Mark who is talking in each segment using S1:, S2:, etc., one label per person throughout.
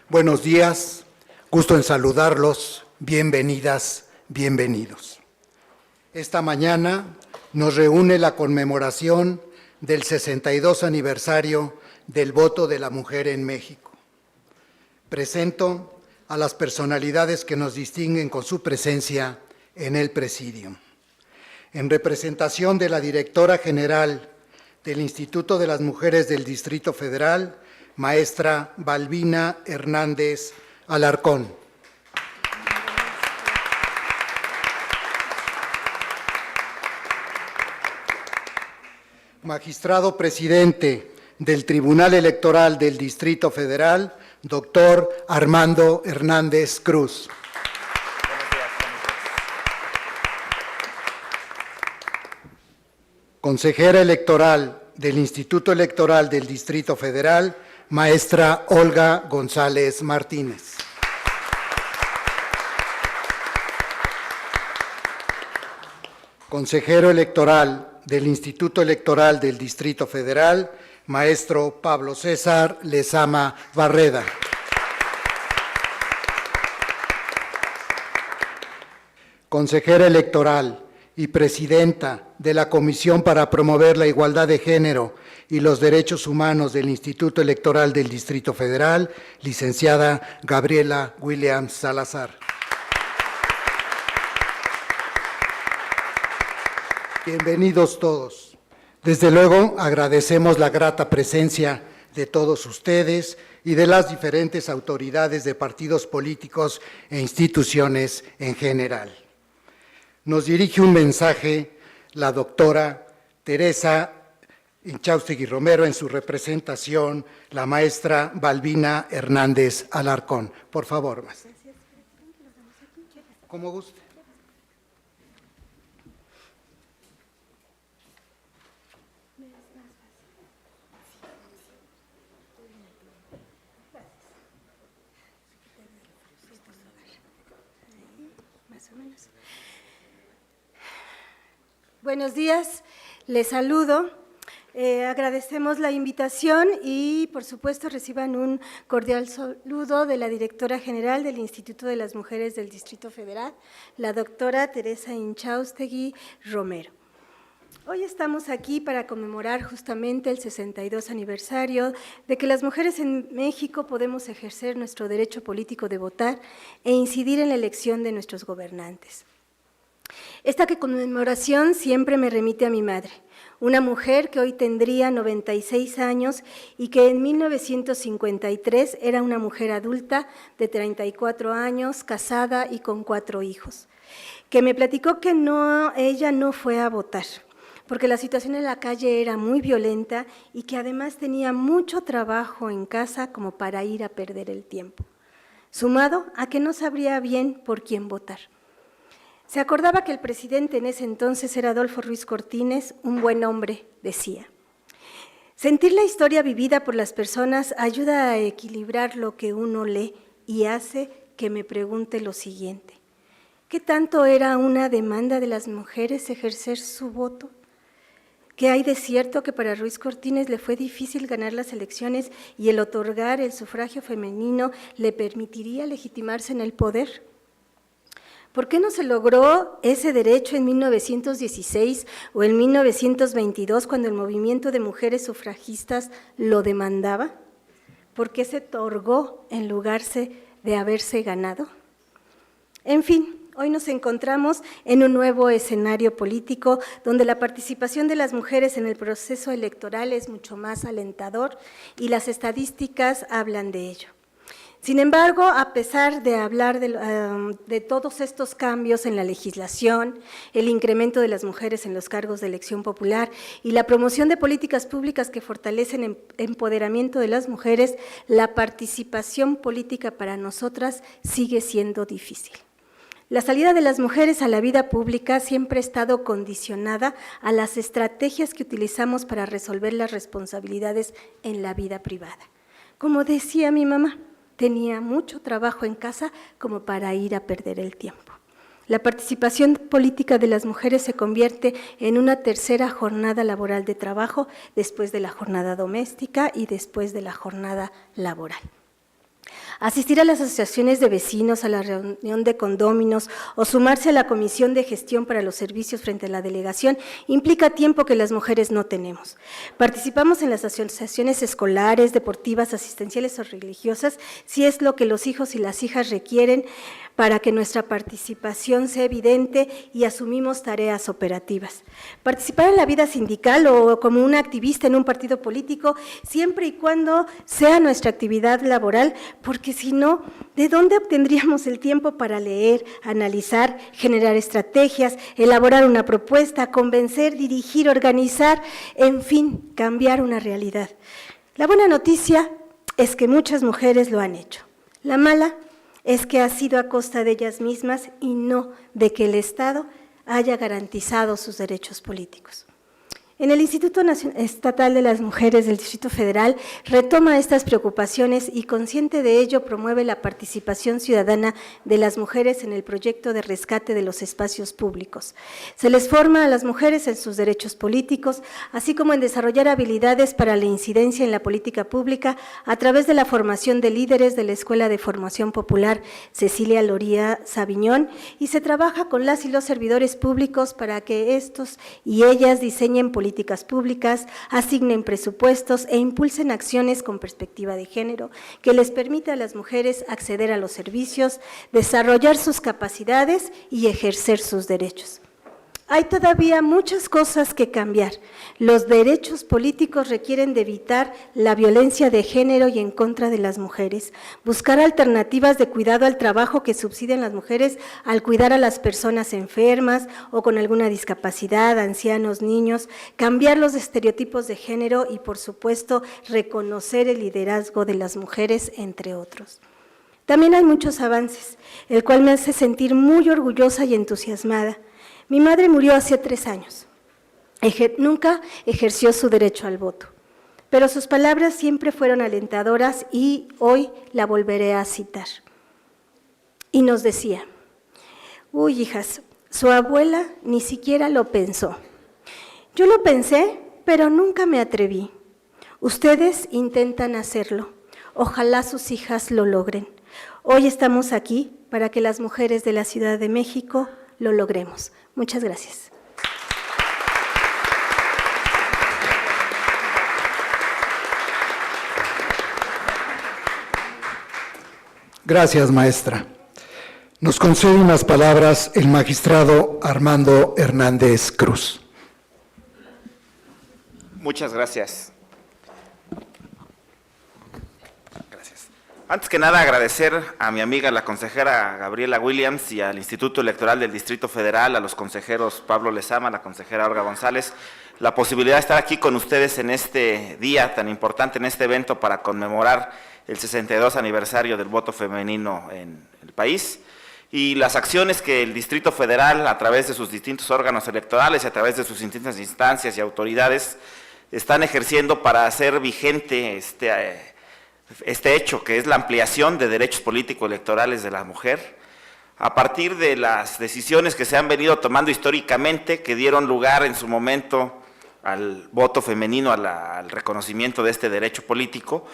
S1: Buenos días, gusto en saludarlos, bienvenidas, bienvenidos. Esta mañana nos reúne la conmemoración del 62 aniversario del voto de la mujer en México. Presento a las personalidades que nos distinguen con su presencia en el Presidium. En representación de la directora general del Instituto de las Mujeres del Distrito Federal, maestra Balbina Hernández Alarcón. Magistrado presidente del Tribunal Electoral del Distrito Federal, doctor Armando Hernández Cruz. Consejera electoral del Instituto Electoral del Distrito Federal, maestra Olga González Martínez. Consejero electoral del Instituto Electoral del Distrito Federal, maestro Pablo César Lezama Barreda. Consejera electoral y presidenta de la Comisión para promover la igualdad de género y los derechos humanos del Instituto Electoral del Distrito Federal, licenciada Gabriela Williams Salazar. Bienvenidos todos. Desde luego agradecemos la grata presencia de todos ustedes y de las diferentes autoridades de partidos políticos e instituciones en general. Nos dirige un mensaje la doctora Teresa Inchaustegui Romero, en su representación, la maestra Balbina Hernández Alarcón. Por favor, maestra. Como guste.
S2: Buenos días, les saludo. Agradecemos la invitación y, por supuesto, reciban un cordial saludo de la directora general del Instituto de las Mujeres del Distrito Federal, la doctora Teresa Inchaustegui Romero. Hoy estamos aquí para conmemorar justamente el 62 aniversario de que las mujeres en México podemos ejercer nuestro derecho político de votar e incidir en la elección de nuestros gobernantes. Esta conmemoración siempre me remite a mi madre, una mujer que hoy tendría 96 años y que en 1953 era una mujer adulta de 34 años, casada y con 4 hijos, que me platicó que ella no fue a votar, porque la situación en la calle era muy violenta y que además tenía mucho trabajo en casa como para ir a perder el tiempo, sumado a que no sabría bien por quién votar. Se acordaba que el presidente en ese entonces era Adolfo Ruiz Cortines, un buen hombre, decía. Sentir la historia vivida por las personas ayuda a equilibrar lo que uno lee y hace que me pregunte lo siguiente. ¿Qué tanto era una demanda de las mujeres ejercer su voto? ¿Qué hay de cierto que para Ruiz Cortines le fue difícil ganar las elecciones y el otorgar el sufragio femenino le permitiría legitimarse en el poder? ¿Por qué no se logró ese derecho en 1916 o en 1922 cuando el movimiento de mujeres sufragistas lo demandaba? ¿Por qué se otorgó en lugar de haberse ganado? En fin, hoy nos encontramos en un nuevo escenario político donde la participación de las mujeres en el proceso electoral es mucho más alentador y las estadísticas hablan de ello. Sin embargo, a pesar de hablar de todos estos cambios en la legislación, el incremento de las mujeres en los cargos de elección popular y la promoción de políticas públicas que fortalecen el empoderamiento de las mujeres, la participación política para nosotras sigue siendo difícil. La salida de las mujeres a la vida pública siempre ha estado condicionada a las estrategias que utilizamos para resolver las responsabilidades en la vida privada. Como decía mi mamá, tenía mucho trabajo en casa como para ir a perder el tiempo. La participación política de las mujeres se convierte en una tercera jornada laboral de trabajo después de la jornada doméstica y después de la jornada laboral. Asistir a las asociaciones de vecinos, a la reunión de condóminos o sumarse a la comisión de gestión para los servicios frente a la delegación implica tiempo que las mujeres no tenemos. Participamos en las asociaciones escolares, deportivas, asistenciales o religiosas si es lo que los hijos y las hijas requieren para que nuestra participación sea evidente y asumimos tareas operativas. Participar en la vida sindical o como una activista en un partido político, siempre y cuando sea nuestra actividad laboral, porque si no, ¿de dónde obtendríamos el tiempo para leer, analizar, generar estrategias, elaborar una propuesta, convencer, dirigir, organizar, en fin, cambiar una realidad? La buena noticia es que muchas mujeres lo han hecho. La mala es que ha sido a costa de ellas mismas y no de que el Estado haya garantizado sus derechos políticos. En el Instituto Estatal de las Mujeres del Distrito Federal retoma estas preocupaciones y, consciente de ello, promueve la participación ciudadana de las mujeres en el proyecto de rescate de los espacios públicos. Se les forma a las mujeres en sus derechos políticos, así como en desarrollar habilidades para la incidencia en la política pública a través de la formación de líderes de la Escuela de Formación Popular Cecilia Loría Sabiñón, y se trabaja con las y los servidores públicos para que estos y ellas diseñen políticas públicas, asignen presupuestos e impulsen acciones con perspectiva de género que les permita a las mujeres acceder a los servicios, desarrollar sus capacidades y ejercer sus derechos. Hay todavía muchas cosas que cambiar. Los derechos políticos requieren de evitar la violencia de género y en contra de las mujeres, buscar alternativas de cuidado al trabajo que subsidien las mujeres al cuidar a las personas enfermas o con alguna discapacidad, ancianos, niños, cambiar los estereotipos de género y, por supuesto, reconocer el liderazgo de las mujeres, entre otros. También hay muchos avances, el cual me hace sentir muy orgullosa y entusiasmada. Mi madre murió hace 3 años. Nunca ejerció su derecho al voto, pero sus palabras siempre fueron alentadoras y hoy la volveré a citar. Y nos decía: uy, hijas, su abuela ni siquiera lo pensó. Yo lo pensé, pero nunca me atreví. Ustedes intentan hacerlo. Ojalá sus hijas lo logren. Hoy estamos aquí para que las mujeres de la Ciudad de México lo logremos. Muchas gracias.
S1: Gracias, maestra. Nos concede unas palabras el magistrado Armando Hernández Cruz.
S3: Muchas gracias. Antes que nada, agradecer a mi amiga, la consejera Gabriela Williams, y al Instituto Electoral del Distrito Federal, a los consejeros Pablo Lezama, la consejera Olga González, la posibilidad de estar aquí con ustedes en este día tan importante, en este evento para conmemorar el 62 aniversario del voto femenino en el país, y las acciones que el Distrito Federal, a través de sus distintos órganos electorales y a través de sus distintas instancias y autoridades, están ejerciendo para hacer vigente este hecho, que es la ampliación de derechos político-electorales de la mujer, a partir de las decisiones que se han venido tomando históricamente, que dieron lugar en su momento al voto femenino, al reconocimiento de este derecho político,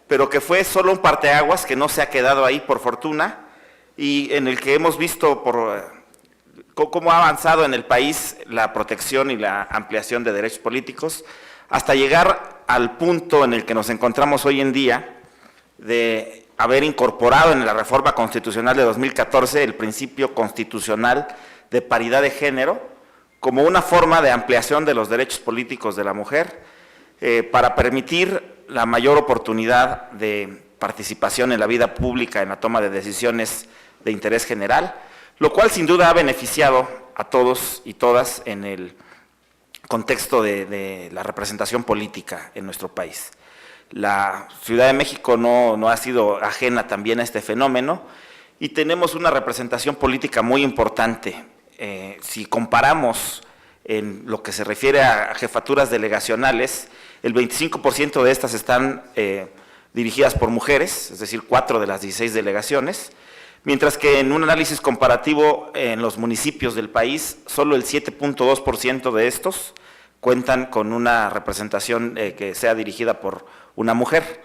S3: pero que fue solo un parteaguas que no se ha quedado ahí por fortuna, y en el que hemos visto cómo ha avanzado en el país la protección y la ampliación de derechos políticos, hasta llegar al punto en el que nos encontramos hoy en día, de haber incorporado en la reforma constitucional de 2014 el principio constitucional de paridad de género como una forma de ampliación de los derechos políticos de la mujer, para permitir la mayor oportunidad de participación en la vida pública, en la toma de decisiones de interés general, lo cual sin duda ha beneficiado a todos y todas en el contexto de la representación política en nuestro país. La Ciudad de México no ha sido ajena también a este fenómeno y tenemos una representación política muy importante. Si comparamos en lo que se refiere a jefaturas delegacionales, el 25% de estas están dirigidas por mujeres, es decir, 4 de las 16 delegaciones, mientras que en un análisis comparativo en los municipios del país, solo el 7.2% de estos cuentan con una representación que sea dirigida por una mujer.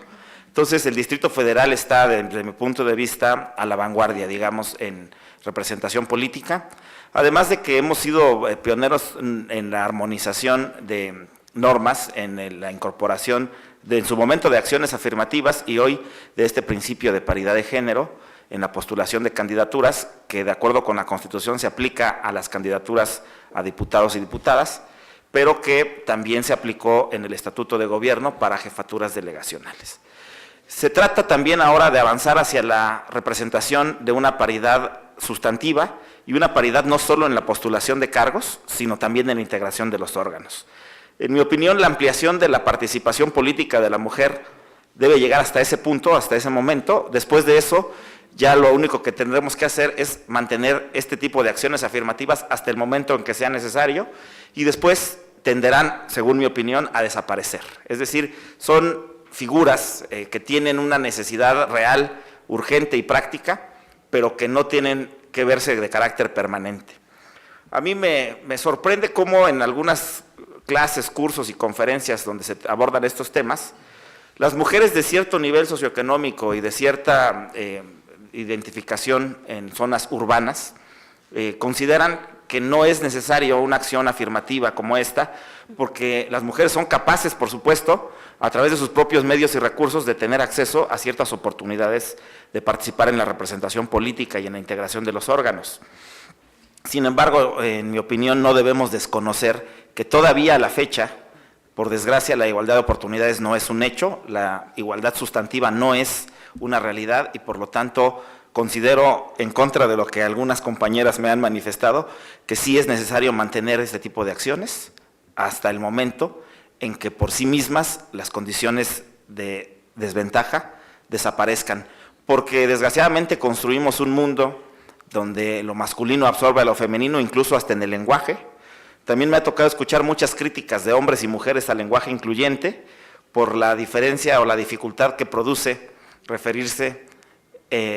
S3: Entonces, el Distrito Federal está, desde mi punto de vista, a la vanguardia, digamos, en representación política, además de que hemos sido pioneros en la armonización de normas, en la incorporación en su momento de acciones afirmativas y hoy de este principio de paridad de género en la postulación de candidaturas, que de acuerdo con la Constitución se aplica a las candidaturas a diputados y diputadas, pero que también se aplicó en el Estatuto de Gobierno para jefaturas delegacionales. Se trata también ahora de avanzar hacia la representación de una paridad sustantiva y una paridad no solo en la postulación de cargos, sino también en la integración de los órganos. En mi opinión, la ampliación de la participación política de la mujer debe llegar hasta ese punto, hasta ese momento. Después de eso, ya lo único que tendremos que hacer es mantener este tipo de acciones afirmativas hasta el momento en que sea necesario y después tenderán, según mi opinión, a desaparecer. Es decir, son figuras que tienen una necesidad real, urgente y práctica, pero que no tienen que verse de carácter permanente. A mí me sorprende cómo en algunas clases, cursos y conferencias donde se abordan estos temas, las mujeres de cierto nivel socioeconómico y de cierta identificación en zonas urbanas consideran que no es necesario una acción afirmativa como esta, porque las mujeres son capaces, por supuesto, a través de sus propios medios y recursos, de tener acceso a ciertas oportunidades de participar en la representación política y en la integración de los órganos. Sin embargo, en mi opinión, no debemos desconocer que todavía a la fecha, por desgracia, la igualdad de oportunidades no es un hecho, la igualdad sustantiva no es una realidad y por lo tanto considero, en contra de lo que algunas compañeras me han manifestado, que sí es necesario mantener este tipo de acciones hasta el momento en que por sí mismas las condiciones de desventaja desaparezcan, porque desgraciadamente construimos un mundo donde lo masculino absorbe a lo femenino, incluso hasta en el lenguaje. También me ha tocado escuchar muchas críticas de hombres y mujeres al lenguaje incluyente por la diferencia o la dificultad que produce referirse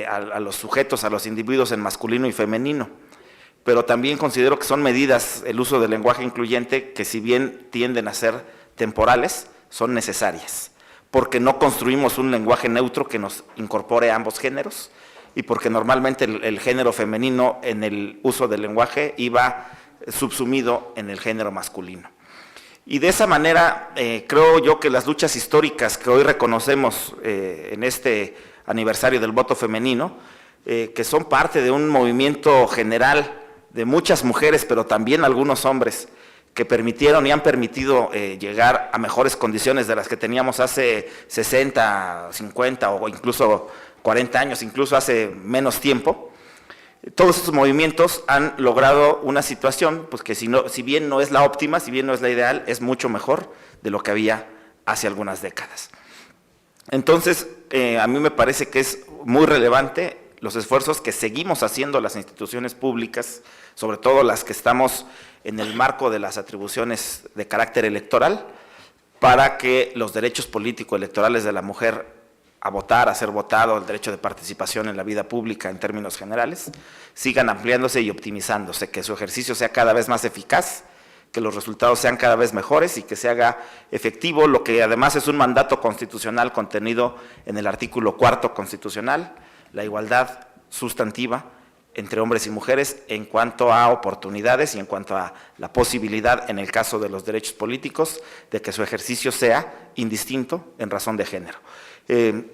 S3: a los sujetos, a los individuos en masculino y femenino. Pero también considero que son medidas, el uso del lenguaje incluyente, que si bien tienden a ser temporales, son necesarias, porque no construimos un lenguaje neutro que nos incorpore a ambos géneros y porque normalmente el género femenino en el uso del lenguaje iba subsumido en el género masculino. Y de esa manera creo yo que las luchas históricas que hoy reconocemos en este aniversario del voto femenino, que son parte de un movimiento general de muchas mujeres, pero también algunos hombres, que permitieron y han permitido llegar a mejores condiciones de las que teníamos hace 60, 50 o incluso 40 años, incluso hace menos tiempo. Todos estos movimientos han logrado una situación pues que si bien no es la óptima, si bien no es la ideal, es mucho mejor de lo que había hace algunas décadas. Entonces, a mí me parece que es muy relevante los esfuerzos que seguimos haciendo las instituciones públicas, sobre todo las que estamos en el marco de las atribuciones de carácter electoral, para que los derechos político-electorales de la mujer a votar, a ser votado, el derecho de participación en la vida pública en términos generales, sigan ampliándose y optimizándose, que su ejercicio sea cada vez más eficaz, que los resultados sean cada vez mejores y que se haga efectivo lo que además es un mandato constitucional contenido en el artículo 4º constitucional, la igualdad sustantiva entre hombres y mujeres en cuanto a oportunidades y en cuanto a la posibilidad, en el caso de los derechos políticos, de que su ejercicio sea indistinto en razón de género.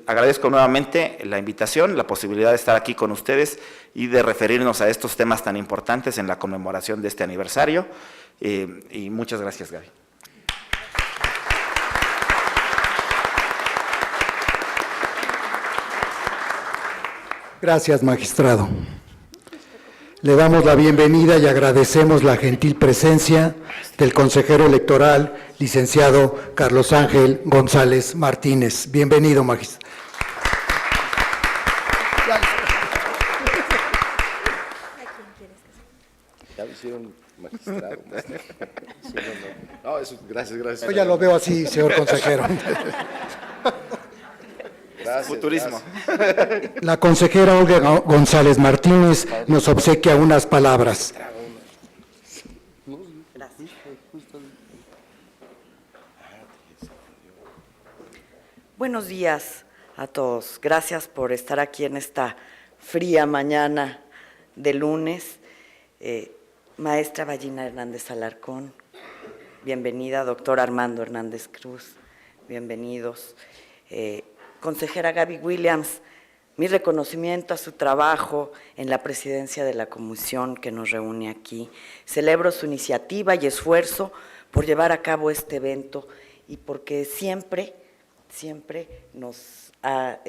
S3: Agradezco nuevamente la invitación, la posibilidad de estar aquí con ustedes y de referirnos a estos temas tan importantes en la conmemoración de este aniversario. Y muchas gracias, Gaby.
S1: Gracias, magistrado. Le damos la bienvenida y agradecemos la gentil presencia del consejero electoral, licenciado Carlos Ángel González Martínez. Bienvenido, magistrado.
S4: Ya lo hicieron magistrado. Sí, no, eso, gracias.
S1: Yo ya lo veo así, señor consejero.
S4: Gracias,
S3: Futurismo.
S4: Gracias.
S1: La consejera Olga González Martínez nos obsequia unas palabras.
S5: Buenos días a todos. Gracias por estar aquí en esta fría mañana de lunes. Maestra Ballina Hernández Alarcón, bienvenida. Doctor Armando Hernández Cruz, bienvenidos. Consejera Gaby Williams, mi reconocimiento a su trabajo en la presidencia de la comisión que nos reúne aquí. Celebro su iniciativa y esfuerzo por llevar a cabo este evento y porque siempre nos ha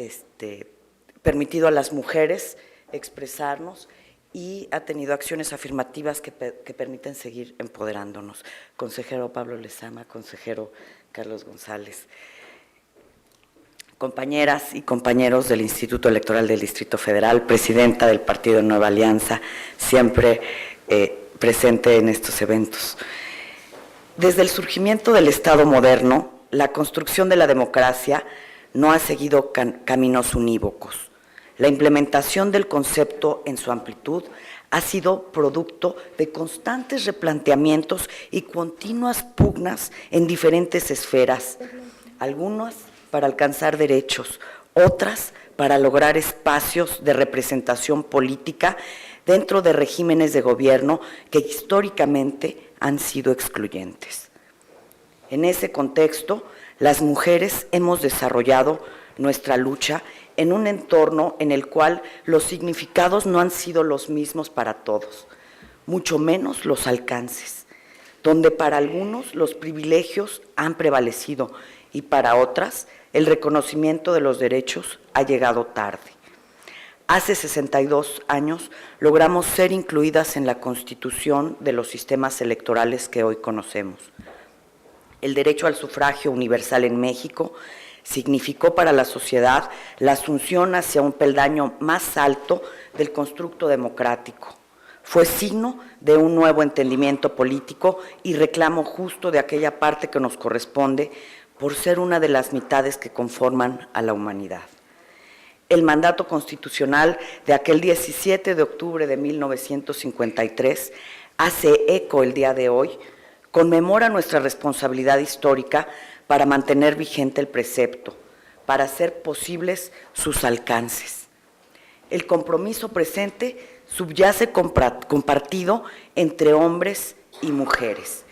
S5: permitido a las mujeres expresarnos y ha tenido acciones afirmativas que permiten seguir empoderándonos. Consejero Pablo Lezama, consejero Carlos González, compañeras y compañeros del Instituto Electoral del Distrito Federal, presidenta del Partido Nueva Alianza, siempre presente en estos eventos. Desde el surgimiento del Estado moderno, la construcción de la democracia no ha seguido caminos unívocos. La implementación del concepto en su amplitud ha sido producto de constantes replanteamientos y continuas pugnas en diferentes esferas, algunas para alcanzar derechos, otras para lograr espacios de representación política dentro de regímenes de gobierno que históricamente han sido excluyentes. En ese contexto, las mujeres hemos desarrollado nuestra lucha en un entorno en el cual los significados no han sido los mismos para todos, mucho menos los alcances, donde para algunos los privilegios han prevalecido y para otras el reconocimiento de los derechos ha llegado tarde. Hace 62 años logramos ser incluidas en la constitución de los sistemas electorales que hoy conocemos. El derecho al sufragio universal en México significó para la sociedad la asunción hacia un peldaño más alto del constructo democrático. Fue signo de un nuevo entendimiento político y reclamo justo de aquella parte que nos corresponde por ser una de las mitades que conforman a la humanidad. El mandato constitucional de aquel 17 de octubre de 1953 hace eco el día de hoy, conmemora nuestra responsabilidad histórica para mantener vigente el precepto, para hacer posibles sus alcances. El compromiso presente subyace compartido entre hombres y mujeres.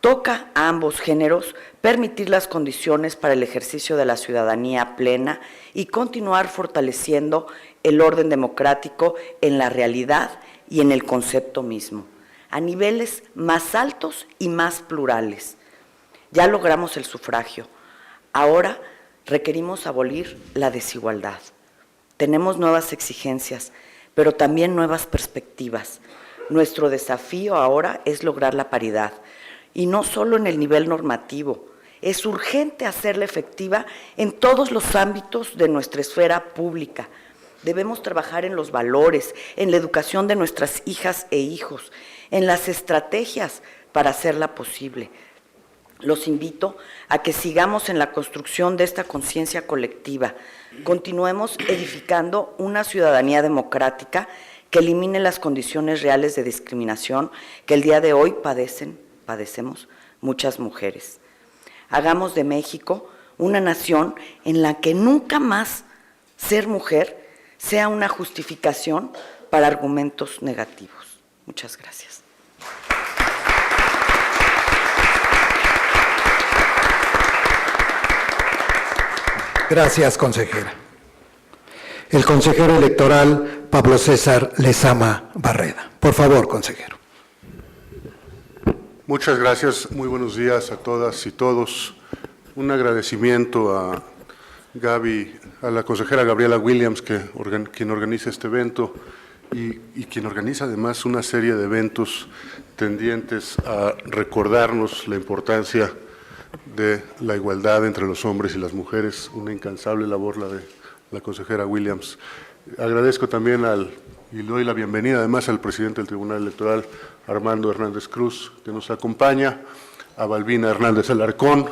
S5: Toca a ambos géneros permitir las condiciones para el ejercicio de la ciudadanía plena y continuar fortaleciendo el orden democrático en la realidad y en el concepto mismo, a niveles más altos y más plurales. Ya logramos el sufragio, ahora requerimos abolir la desigualdad. Tenemos nuevas exigencias, pero también nuevas perspectivas. Nuestro desafío ahora es lograr la paridad, y no solo en el nivel normativo. Es urgente hacerla efectiva en todos los ámbitos de nuestra esfera pública. Debemos trabajar en los valores, en la educación de nuestras hijas e hijos, en las estrategias para hacerla posible. Los invito a que sigamos en la construcción de esta conciencia colectiva. Continuemos edificando una ciudadanía democrática que elimine las condiciones reales de discriminación que el día de hoy padecemos muchas mujeres. Hagamos de México una nación en la que nunca más ser mujer sea una justificación para argumentos negativos. Muchas gracias.
S1: Gracias, consejera. El consejero electoral Pablo César Lezama Barreda. Por favor, consejero.
S6: Muchas gracias, muy buenos días a todas y todos. Un agradecimiento a Gaby, a la consejera Gabriela Williams, quien organiza este evento y quien organiza además una serie de eventos tendientes a recordarnos la importancia de la igualdad entre los hombres y las mujeres, una incansable labor la de la consejera Williams. Agradezco también y doy la bienvenida además al presidente del Tribunal Electoral, Armando Hernández Cruz, que nos acompaña, a Balbina Hernández Alarcón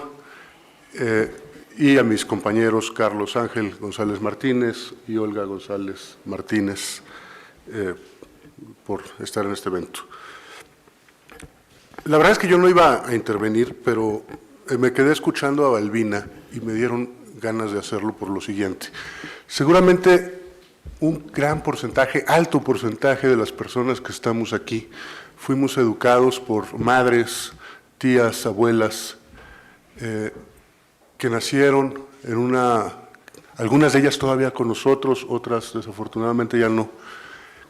S6: y a mis compañeros Carlos Ángel González Martínez y Olga González Martínez por estar en este evento. La verdad es que yo no iba a intervenir, pero me quedé escuchando a Balbina y me dieron ganas de hacerlo por lo siguiente. Seguramente un gran porcentaje, alto porcentaje de las personas que estamos aquí, fuimos educados por madres, tías, abuelas, que nacieron en algunas de ellas todavía con nosotros, otras desafortunadamente ya no,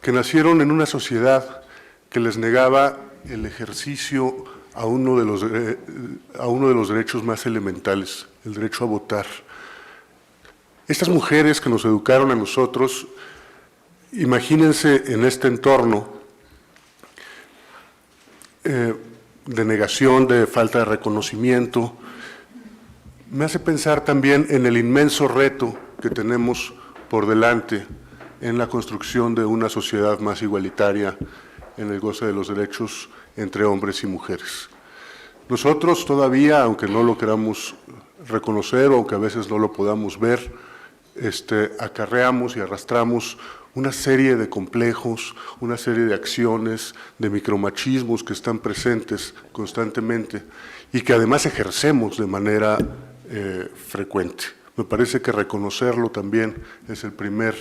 S6: que nacieron en una sociedad que les negaba el ejercicio a uno de los derechos más elementales, el derecho a votar. Estas mujeres que nos educaron a nosotros, imagínense en este entorno de negación, de falta de reconocimiento, me hace pensar también en el inmenso reto que tenemos por delante en la construcción de una sociedad más igualitaria en el goce de los derechos entre hombres y mujeres. Nosotros todavía, aunque no lo queramos reconocer o aunque a veces no lo podamos ver, acarreamos y arrastramos una serie de complejos, una serie de acciones, de micromachismos que están presentes constantemente y que además ejercemos de manera frecuente. Me parece que reconocerlo también es el primer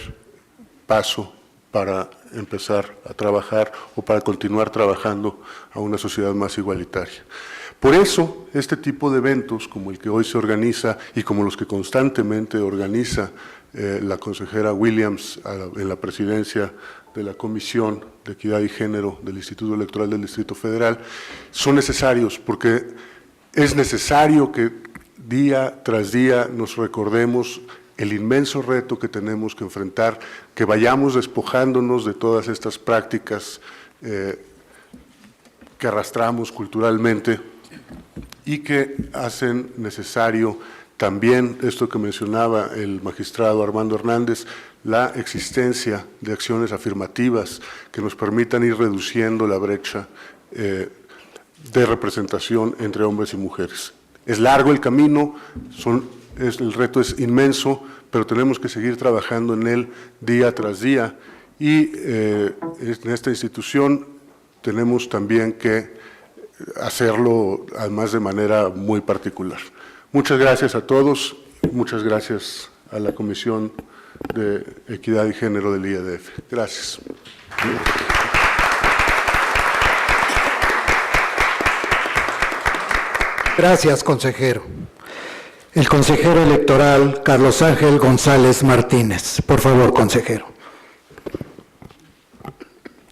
S6: paso para empezar a trabajar o para continuar trabajando a una sociedad más igualitaria. Por eso, este tipo de eventos, como el que hoy se organiza y como los que constantemente organiza la consejera Williams en la presidencia de la Comisión de Equidad y Género del Instituto Electoral del Distrito Federal, son necesarios porque es necesario que día tras día nos recordemos el inmenso reto que tenemos que enfrentar, que vayamos despojándonos de todas estas prácticas que arrastramos culturalmente y que hacen necesario también, esto que mencionaba el magistrado Armando Hernández, la existencia de acciones afirmativas que nos permitan ir reduciendo la brecha de representación entre hombres y mujeres. Es largo el camino, el reto es inmenso, pero tenemos que seguir trabajando en él día tras día y en esta institución tenemos también que hacerlo además de manera muy particular. Muchas gracias a todos, muchas gracias a la Comisión de Equidad y Género del IEDF. Gracias.
S1: Gracias, consejero. El consejero electoral Carlos Ángel González Martínez. Por favor, consejero.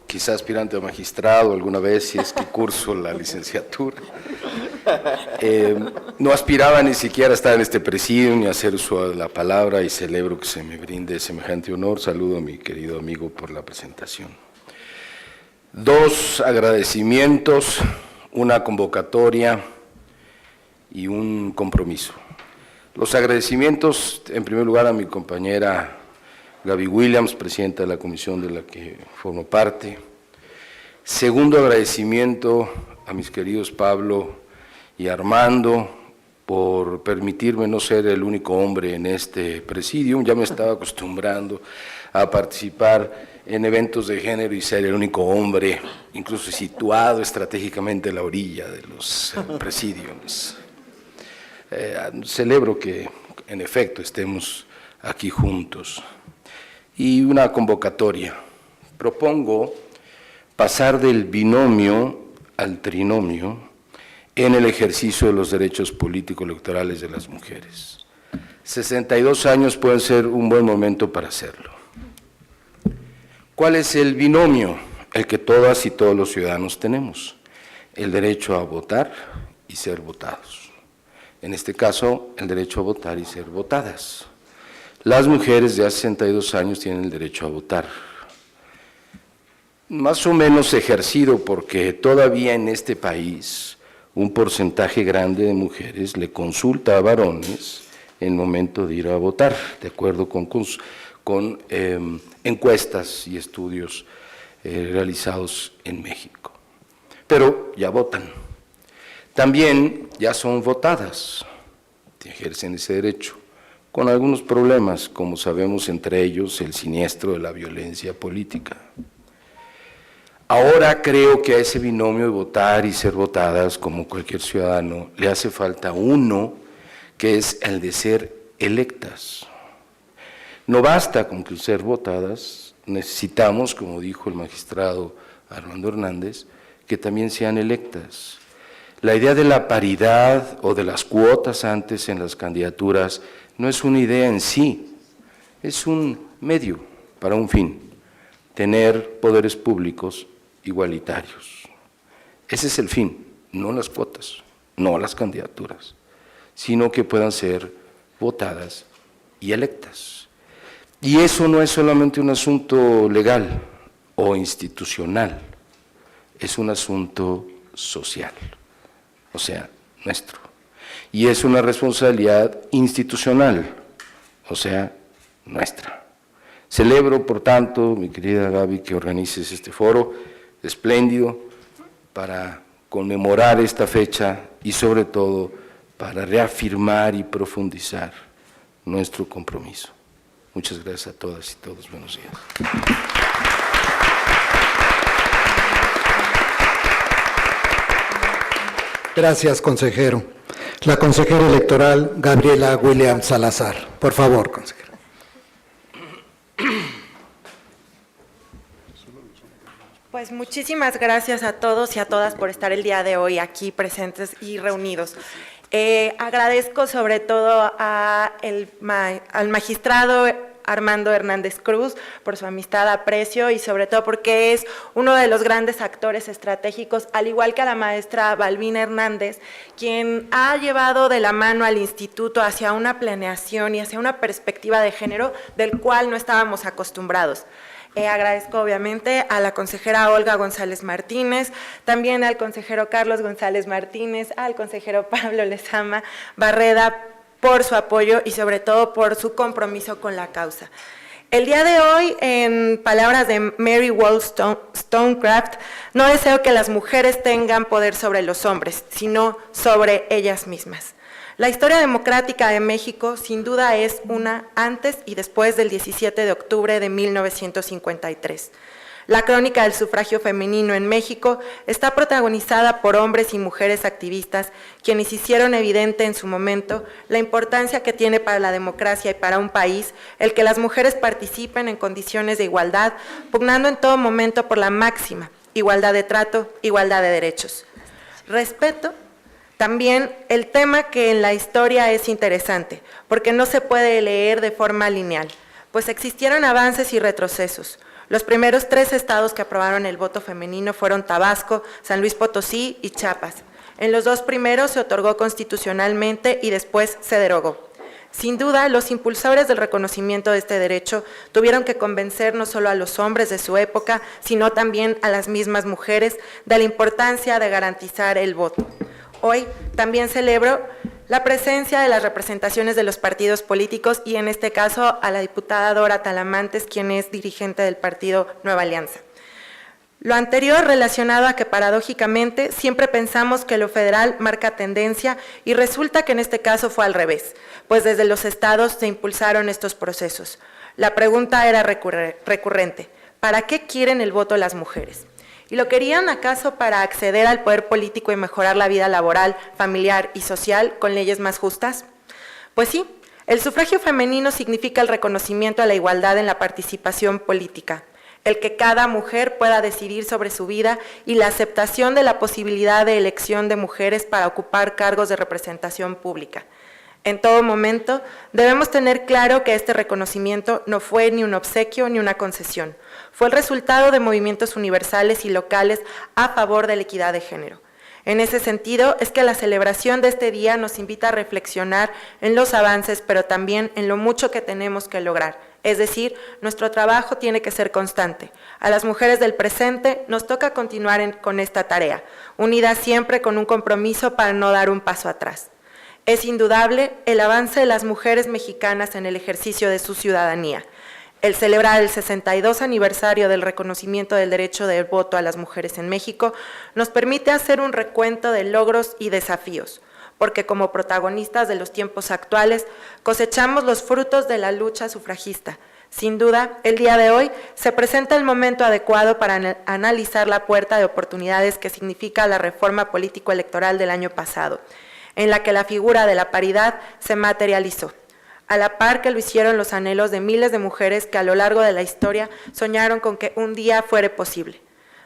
S4: Quizá aspirante a magistrado alguna vez, si es que curso la licenciatura. No aspiraba ni siquiera a estar en este presidio ni a hacer uso de la palabra y celebro que se me brinde semejante honor. Saludo a mi querido amigo por la presentación. 2 agradecimientos, una convocatoria y un compromiso. Los agradecimientos, en primer lugar, a mi compañera Gaby Williams, presidenta de la comisión de la que formo parte. Segundo agradecimiento a mis queridos Pablo y Armando por permitirme no ser el único hombre en este presidium. Ya me estaba acostumbrando a participar en eventos de género y ser el único hombre, incluso situado estratégicamente a la orilla de los presidiums. Celebro que, en efecto, estemos aquí juntos. Y una convocatoria. Propongo pasar del binomio al trinomio en el ejercicio de los derechos político-electorales de las mujeres. 62 años pueden ser un buen momento para hacerlo. ¿Cuál es el binomio? El que todas y todos los ciudadanos tenemos, el derecho a votar y ser votados. En este caso, el derecho a votar y ser votadas. Las mujeres de hace 62 años tienen el derecho a votar. Más o menos ejercido porque todavía en este país un porcentaje grande de mujeres le consulta a varones en el momento de ir a votar, de acuerdo con encuestas y estudios realizados en México. Pero ya votan. También ya son votadas, ejercen ese derecho, con algunos problemas, como sabemos, entre ellos el siniestro de la violencia política. Ahora creo que a ese binomio de votar y ser votadas, como cualquier ciudadano, le hace falta uno, que es el de ser electas. No basta con que ser votadas, necesitamos, como dijo el magistrado Armando Hernández, que también sean electas. La idea de la paridad o de las cuotas antes en las candidaturas no es una idea en sí, es un medio para un fin, tener poderes públicos igualitarios. Ese es el fin, no las cuotas, no las candidaturas, sino que puedan ser votadas y electas. Y eso no es solamente un asunto legal o institucional, es un asunto social, o sea, nuestro. Y es una responsabilidad institucional, o sea, nuestra. Celebro, por tanto, mi querida Gaby, que organices este foro espléndido para conmemorar esta fecha y sobre todo para reafirmar y profundizar nuestro compromiso. Muchas gracias a todas y todos. Buenos días.
S1: Gracias, consejero. La consejera electoral Gabriela Williams Salazar. Por favor, consejera.
S7: Pues muchísimas gracias a todos y a todas por estar el día de hoy aquí presentes y reunidos. Agradezco sobre todo al magistrado Armando Hernández Cruz por su amistad, aprecio y sobre todo porque es uno de los grandes actores estratégicos, al igual que a la maestra Balbina Hernández, quien ha llevado de la mano al instituto hacia una planeación y hacia una perspectiva de género del cual no estábamos acostumbrados. Agradezco obviamente a la consejera Olga González Martínez, también al consejero Carlos González Martínez, al consejero Pablo Lezama Barreda por su apoyo y sobre todo por su compromiso con la causa. El día de hoy, en palabras de Mary Wollstonecraft, no deseo que las mujeres tengan poder sobre los hombres, sino sobre ellas mismas. La historia democrática de México sin duda es una antes y después del 17 de octubre de 1953. La crónica del sufragio femenino en México está protagonizada por hombres y mujeres activistas quienes hicieron evidente en su momento la importancia que tiene para la democracia y para un país el que las mujeres participen en condiciones de igualdad, pugnando en todo momento por la máxima igualdad de trato, igualdad de derechos. Respeto también el tema que en la historia es interesante, porque no se puede leer de forma lineal, pues existieron avances y retrocesos. Los primeros 3 estados que aprobaron el voto femenino fueron Tabasco, San Luis Potosí y Chiapas. En los 2 primeros se otorgó constitucionalmente y después se derogó. Sin duda, los impulsores del reconocimiento de este derecho tuvieron que convencer no solo a los hombres de su época, sino también a las mismas mujeres de la importancia de garantizar el voto. Hoy también celebro la presencia de las representaciones de los partidos políticos y en este caso a la diputada Dora Talamantes, quien es dirigente del partido Nueva Alianza. Lo anterior relacionado a que paradójicamente siempre pensamos que lo federal marca tendencia y resulta que en este caso fue al revés, pues desde los estados se impulsaron estos procesos. La pregunta era recurrente, ¿para qué quieren el voto las mujeres? ¿Y lo querían acaso para acceder al poder político y mejorar la vida laboral, familiar y social con leyes más justas? Pues sí, el sufragio femenino significa el reconocimiento a la igualdad en la participación política, el que cada mujer pueda decidir sobre su vida y la aceptación de la posibilidad de elección de mujeres para ocupar cargos de representación pública. En todo momento, debemos tener claro que este reconocimiento no fue ni un obsequio ni una concesión. Fue el resultado de movimientos universales y locales a favor de la equidad de género. En ese sentido, es que la celebración de este día nos invita a reflexionar en los avances, pero también en lo mucho que tenemos que lograr. Es decir, nuestro trabajo tiene que ser constante. A las mujeres del presente nos toca continuar con esta tarea, unidas siempre con un compromiso para no dar un paso atrás. Es indudable el avance de las mujeres mexicanas en el ejercicio de su ciudadanía. El celebrar el 62 aniversario del reconocimiento del derecho del voto a las mujeres en México nos permite hacer un recuento de logros y desafíos, porque como protagonistas de los tiempos actuales cosechamos los frutos de la lucha sufragista. Sin duda, el día de hoy se presenta el momento adecuado para analizar la puerta de oportunidades que significa la reforma político-electoral del año pasado, en la que la figura de la paridad se materializó. a la par que lo hicieron los anhelos de miles de mujeres que a lo largo de la historia soñaron con que un día fuera posible.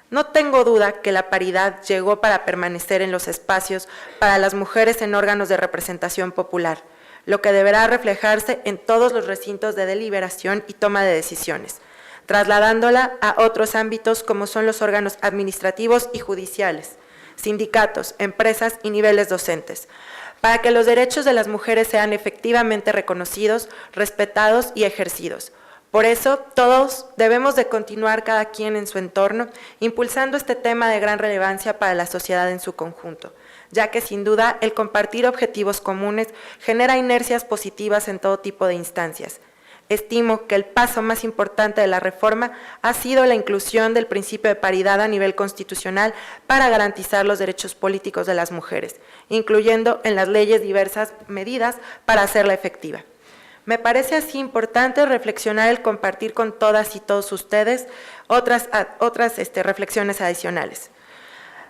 S7: No tengo duda que la paridad llegó para permanecer en los espacios para las mujeres en órganos de representación popular, lo que deberá reflejarse en todos los recintos de deliberación y toma de decisiones, trasladándola a otros ámbitos como son los órganos administrativos y judiciales, sindicatos, empresas y niveles docentes, para que los derechos de las mujeres sean efectivamente reconocidos, respetados y ejercidos. Por eso, todos debemos de continuar cada quien en su entorno, impulsando este tema de gran relevancia para la sociedad en su conjunto, ya que sin duda el compartir objetivos comunes genera inercias positivas en todo tipo de instancias. Estimo que el paso más importante de la reforma ha sido la inclusión del principio de paridad a nivel constitucional para garantizar los derechos políticos de las mujeres, incluyendo en las leyes diversas medidas para hacerla efectiva. Me parece así importante reflexionar el compartir con todas y todos ustedes otras reflexiones adicionales.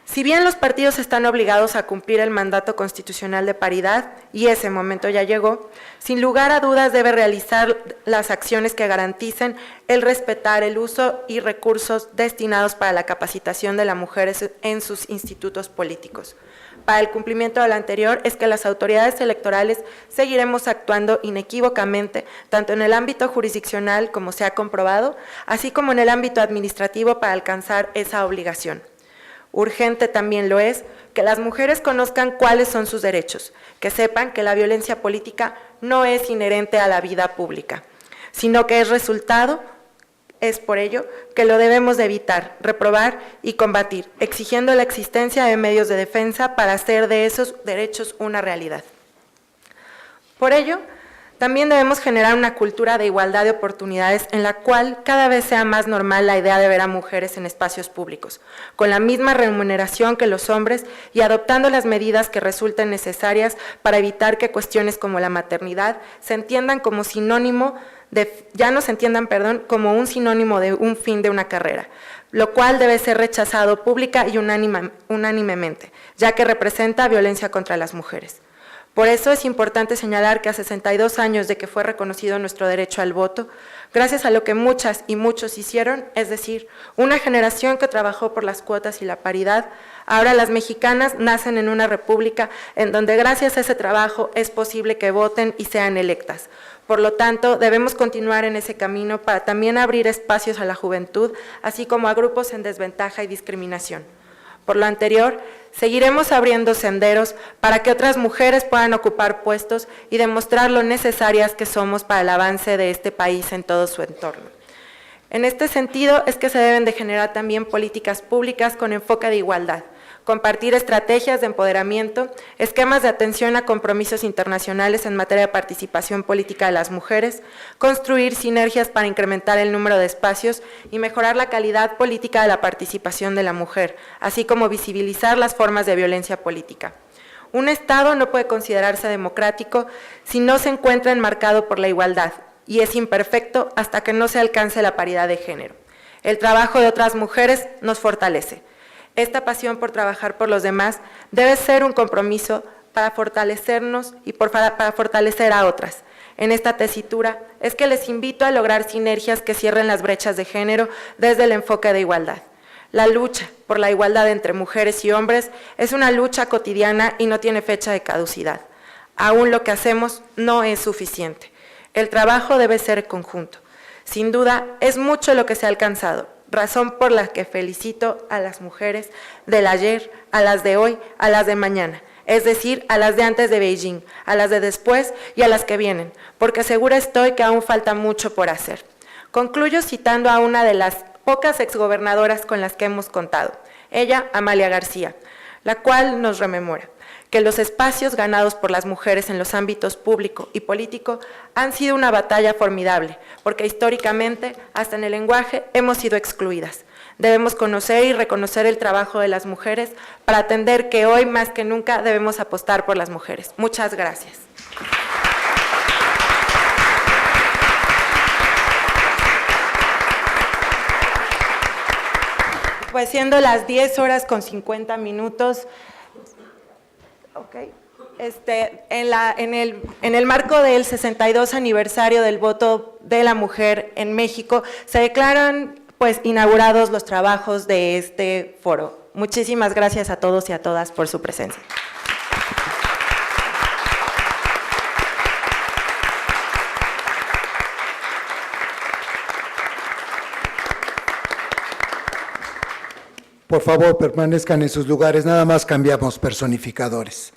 S7: Si bien los partidos están obligados a cumplir el mandato constitucional de paridad, y ese momento ya llegó, sin lugar a dudas debe realizar las acciones que garanticen el respetar el uso y recursos destinados para la capacitación de las mujeres en sus institutos políticos. Para el cumplimiento de lo anterior es que las autoridades electorales seguiremos actuando inequívocamente, tanto en el ámbito jurisdiccional, como se ha comprobado, así como en el ámbito administrativo para alcanzar esa obligación. Urgente también lo es que las mujeres conozcan cuáles son sus derechos, que sepan que la violencia política no es inherente a la vida pública, sino que es resultado. Es por ello que lo debemos de evitar, reprobar y combatir, exigiendo la existencia de medios de defensa para hacer de esos derechos una realidad. Por ello, también debemos generar una cultura de igualdad de oportunidades en la cual cada vez sea más normal la idea de ver a mujeres en espacios públicos, con la misma remuneración que los hombres y adoptando las medidas que resulten necesarias para evitar que cuestiones como la maternidad se entiendan como sinónimo como un sinónimo de un fin de una carrera, lo cual debe ser rechazado pública y unánimemente, ya que representa violencia contra las mujeres. Por eso es importante señalar que a 62 años de que fue reconocido nuestro derecho al voto, gracias a lo que muchas y muchos hicieron, es decir, una generación que trabajó por las cuotas y la paridad, ahora las mexicanas nacen en una república en donde gracias a ese trabajo es posible que voten y sean electas. Por lo tanto, debemos continuar en ese camino para también abrir espacios a la juventud, así como a grupos en desventaja y discriminación. Por lo anterior, seguiremos abriendo senderos para que otras mujeres puedan ocupar puestos y demostrar lo necesarias que somos para el avance de este país en todo su entorno. En este sentido, es que se deben de generar también políticas públicas con enfoque de igualdad, compartir estrategias de empoderamiento, esquemas de atención a compromisos internacionales en materia de participación política de las mujeres, construir sinergias para incrementar el número de espacios y mejorar la calidad política de la participación de la mujer, así como visibilizar las formas de violencia política. Un Estado no puede considerarse democrático si no se encuentra enmarcado por la igualdad, y es imperfecto hasta que no se alcance la paridad de género. El trabajo de otras mujeres nos fortalece. Esta pasión por trabajar por los demás debe ser un compromiso para fortalecernos y para fortalecer a otras. En esta tesitura es que les invito a lograr sinergias que cierren las brechas de género desde el enfoque de igualdad. La lucha por la igualdad entre mujeres y hombres es una lucha cotidiana y no tiene fecha de caducidad. Aún lo que hacemos no es suficiente. El trabajo debe ser conjunto. Sin duda, es mucho lo que se ha alcanzado, razón por la que felicito a las mujeres del ayer, a las de hoy, a las de mañana, es decir, a las de antes de Beijing, a las de después y a las que vienen, porque segura estoy que aún falta mucho por hacer. Concluyo citando a una de las pocas exgobernadoras con las que hemos contado, ella, Amalia García, la cual nos rememora que los espacios ganados por las mujeres en los ámbitos público y político han sido una batalla formidable, porque históricamente, hasta en el lenguaje, hemos sido excluidas. Debemos conocer y reconocer el trabajo de las mujeres para atender que hoy más que nunca debemos apostar por las mujeres. Muchas gracias. Pues siendo las 10:50 . Ok. En el marco del 62 aniversario del voto de la mujer en México, se declaran pues inaugurados los trabajos de este foro. Muchísimas gracias a todos y a todas por su presencia.
S1: Por favor, permanezcan en sus lugares, nada más cambiamos personificadores.